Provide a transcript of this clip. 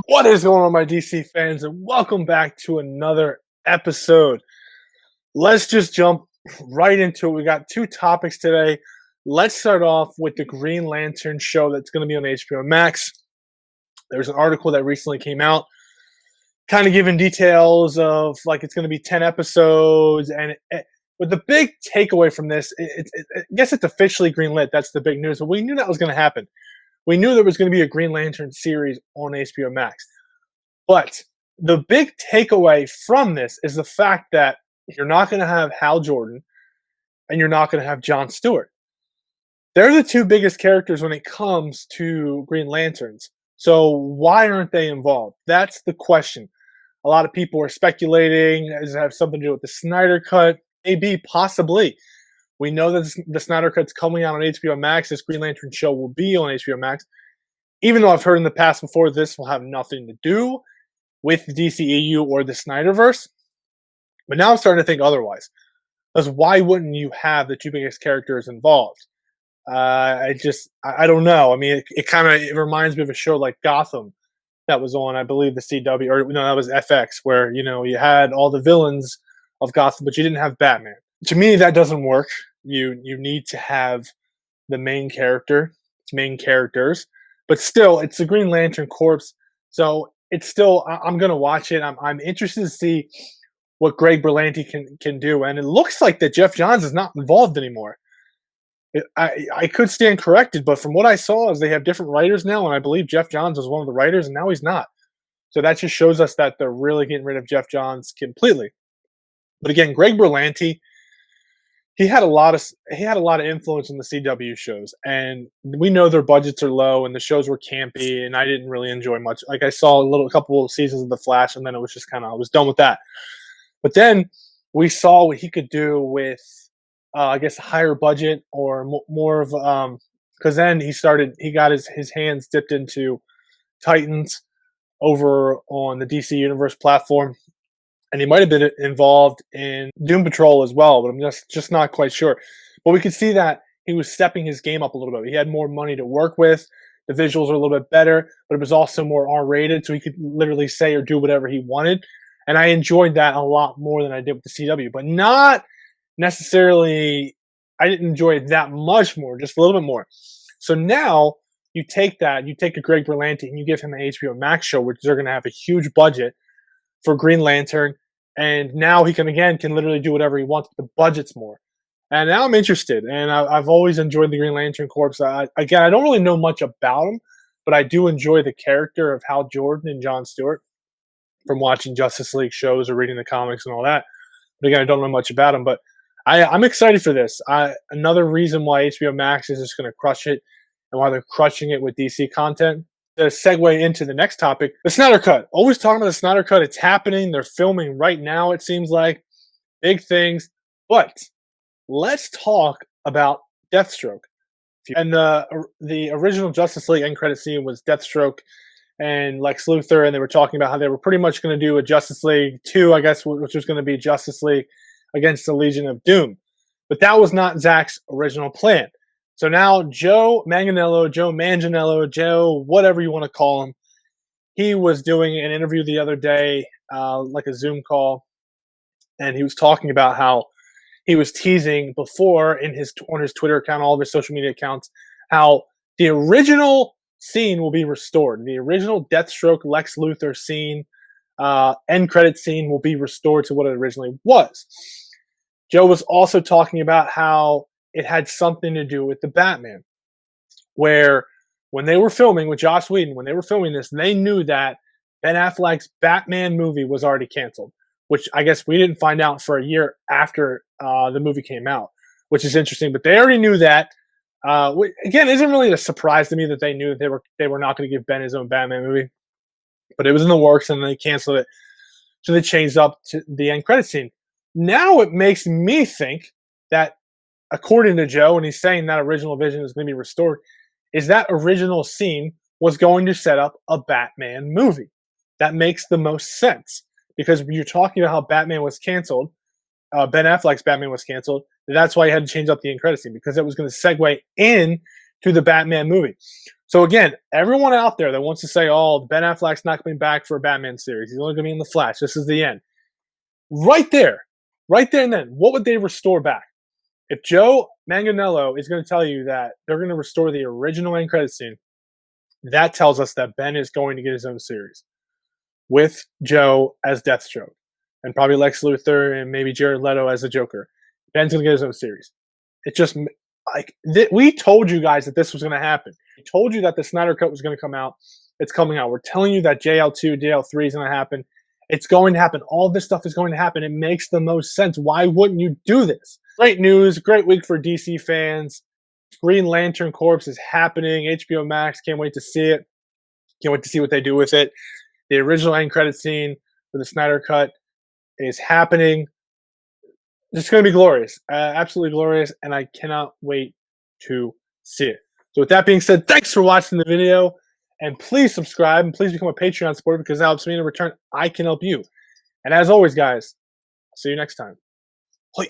What is going on, my DC fans, and welcome back to another episode. Let's just jump right into it. We got two topics today. Let's start off with the Green Lantern show that's going to be on HBO Max. There's an article that recently came out kind of giving details of like it's going to be 10 episodes. But the big takeaway from this, I guess it's officially greenlit. That's the big news. But we knew that was going to happen. We knew there was going to be a Green Lantern series on HBO Max. But the big takeaway from this is the fact that you're not going to have Hal Jordan and you're not going to have John Stewart. They're the two biggest characters when it comes to Green Lanterns. So why aren't they involved? That's the question. A lot of people are speculating. Does it have something to do with the SnyderCut? Maybe, possibly. We know that the SnyderCut's coming out on HBO Max. This Green Lantern show will be on HBO Max. Even though I've heard in the past before this will have nothing to do with the DCEU or the Snyderverse. But now I'm starting to think otherwise. Because why wouldn't you have the two biggest characters involved? I don't know. I mean, it reminds me of a show like Gotham that was on, I believe, the CW, or no, that was FX, where, you had all the villains of Gotham, but you didn't have Batman. To me, that doesn't work. You need to have the main characters, but still, it's the Green Lantern Corps, so it's still. I'm gonna watch it. I'm interested to see what Greg Berlanti can do, and it looks like that Jeff Johns is not involved anymore. I could stand corrected, but from what I saw, is they have different writers now, and I believe Jeff Johns was one of the writers, and now he's not. So that just shows us that they're really getting rid of Jeff Johns completely. But again, Greg Berlanti, he had a lot of influence in the CW shows, and we know their budgets are low, and the shows were campy, and I didn't really enjoy much. Like I saw a couple of seasons of The Flash, and then it was just I was done with that. But then we saw what he could do with, I guess, a higher budget or more of, because then he got his hands dipped into Titans over on the DC Universe platform. And he might have been involved in Doom Patrol as well, but I'm just not quite sure. But we could see that he was stepping his game up a little bit. He had more money to work with. The visuals are a little bit better, but it was also more R-rated, so he could literally say or do whatever he wanted. And I enjoyed that a lot more than I did with the CW, but not necessarily. I didn't enjoy it that much more, just a little bit more. So now you take a Greg Berlanti and you give him an HBO Max show, which they're going to have a huge budget for Green Lantern. And now he can literally do whatever he wants, but the budget's more. And now I'm interested. And I've always enjoyed the Green Lantern Corps. I don't really know much about him, but I do enjoy the character of Hal Jordan and John Stewart from watching Justice League shows or reading the comics and all that. But again, I don't know much about him. But I'm excited for this. Another reason why HBO Max is just going to crush it and why they're crushing it with DC content. To segue into the next topic, the SnyderCut. Always talking about the SnyderCut. It's happening. They're filming right now, it seems like. Big things. But let's talk about Deathstroke. And the original Justice League end credit scene was Deathstroke and Lex Luthor, and they were talking about how they were pretty much going to do a Justice League 2, I guess, which was going to be Justice League against the Legion of Doom. But that was not Zack's original plan. So now Joe Manganiello, Joe, whatever you want to call him, he was doing an interview the other day, like a Zoom call, and he was talking about how he was teasing before on his Twitter account, all of his social media accounts, how the original scene will be restored. The original Deathstroke Lex Luthor scene, end credit scene, will be restored to what it originally was. Joe was also talking about how it had something to do with the Batman, where when they were filming with Joss Whedon, when they were filming this, they knew that Ben Affleck's Batman movie was already canceled, which I guess we didn't find out for a year after the movie came out, which is interesting. But they already knew that. Again, it isn't really a surprise to me that they knew that they were not going to give Ben his own Batman movie, but it was in the works and they canceled it. So they changed up to the end credit scene. Now it makes me think that, according to Joe, and he's saying that original vision is going to be restored, is that original scene was going to set up a Batman movie. That makes the most sense, because you're talking about how Batman was canceled. Ben Affleck's Batman was canceled. That's why he had to change up the end credit scene, because it was going to segue in to the Batman movie. So again, everyone out there that wants to say, "Oh, Ben Affleck's not coming back for a Batman series. He's only going to be in the Flash. This is the end." Right there and then, what would they restore back? If Joe Manganiello is going to tell you that they're going to restore the original end credit scene, that tells us that Ben is going to get his own series with Joe as Deathstroke, and probably Lex Luthor and maybe Jared Leto as the Joker. Ben's going to get his own series. It just we told you guys that this was going to happen. We told you that the Snyder Cut was going to come out. It's coming out. We're telling you that JL2, JL3 is going to happen. It's going to happen. All this stuff is going to happen. It makes the most sense. Why wouldn't you do this? Great news. Great week for DC fans. Green Lantern Corps is happening. HBO Max. Can't wait to see it. Can't wait to see what they do with it. The original end credit scene for the Snyder Cut is happening. It's going to be glorious. Absolutely glorious. And I cannot wait to see it. So with that being said, thanks for watching the video. And please subscribe and please become a Patreon supporter, because that helps me. In return, I can help you. And as always, guys, I'll see you next time. Hoi.